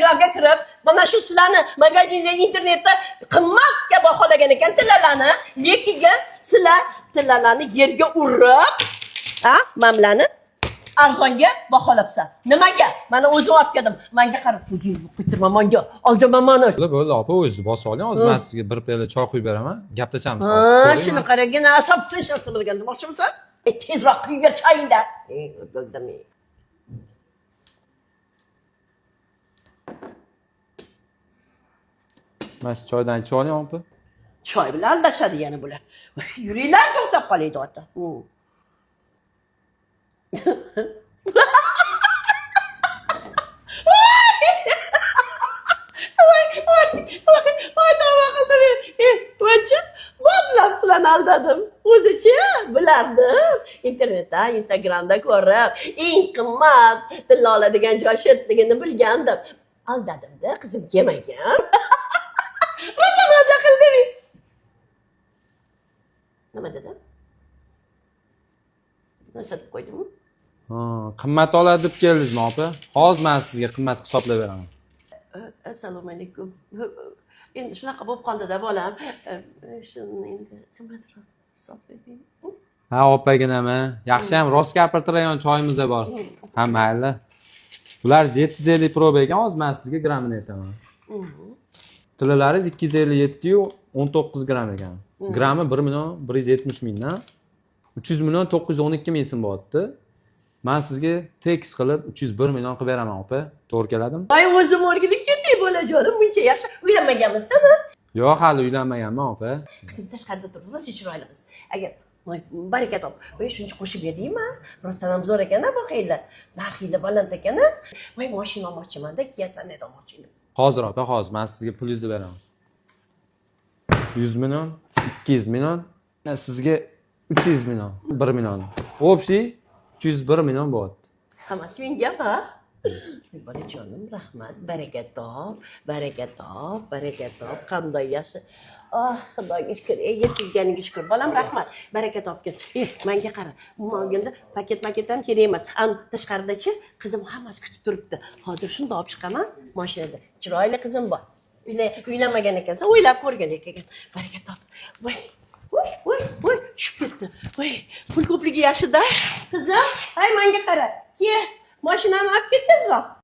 Instagramga kirib, mana shu sizlarni magazinda, internetda qimmatga baholagan ekan tillalarni, lekin sizlar tillalarni yerga urib, mamlani arzonga baholabsan. Nimaga? Mana o'zim olib keldim. Menga qarab, o'zing qo'ytirma menga. Oljaman meni. Bo'ldi, opa, o'zingiz bosib oling. Hozir men sizga bir piyola choy quyib beraman. Gaplashamiz hozir. Shuni qaragin, asab tinchasi bilgan demoqchimisan? Tezroq quyib ber choyingda. O'ldim. Mana shu choydan ichib oling, opa. Choy bilan aldashadi yana bular. Yuringlar to'xtab qolaydi ota. Voy tavba qildim. Voychi, bo'plam sizlarni aldadim. O'zichi bilardim. Internetda, Instagramda ko'rib, eng qimmat tilla oladigan joy shetligini bilgandim. Aldadim-da, qizim kelmagan. Rosa maza qildim. Nima dedim? Nima deb qo'ydimmi? Qimmat oladi deb keldingizmi, opa? Hozir men sizga qimmat hisoblab beraman. Assalomu alaykum. Endi shunaqa bo'lib qoldi-da bolam. Shuni endi qimmatroq hisoblayman. Ha, opaginami? Yaxshi ham rost gapirtiradigan choyimiz bor. Ha, mayli. Bular 750 proba ekan, hozir men sizga grammini aytaman. Tillalaringiz 257 19 gram ekan. Grammi 1 million 170 mingdan 300 million 912 ming so'm bo'lyapti. Men sizga tekis qilib 301 million qilib beraman, opa. To'g'ri keladimi? Voy, o'zim o'rgilib ketding bolajonim. Buncha yaxshi uylanmaganmisan-a? Yo'q, hali uylanmaganman, opa. Qizim tashqarida turib, rosa chiroyli qiz. Agar baraka top. Voy, shuncha qo'shib berdingmi? Rostdan ham zo'r ekan-a, boqinglar. Narxinglar baland ekan-a. Voy, mashina olmoqchiman-da, kiyasan dedi olmoqchiman. Hozir, opa, hozir men sizga pulingizni beraman. 100 million, 200 million, sizga 300 million, 1 million. Общий 301 million bo'lyapti. Hammasi mengami? Bolajonim, rahmat. Baraka top, baraka top, baraka top. Qanday yaxshi. Xudoga shukr. Yetkazganiga shukr. Bolam, rahmat. Baraka topgin. Menga qara. Bo'lganda paket ham kerak emas. Tashqarida-chi, qizim hammasi kutib turibdi. Hozir shunda olib chiqaman mashinada. Chiroyli qizim bor. Uylanmagan ekansan, o'ylab ko'rgan ekan. Baraka top. Voy, tushib ketdi. Voy, pul ko'pligi yaxshi-da. Qizim, hay menga qara. Ke, mashinani olib ket tezroq.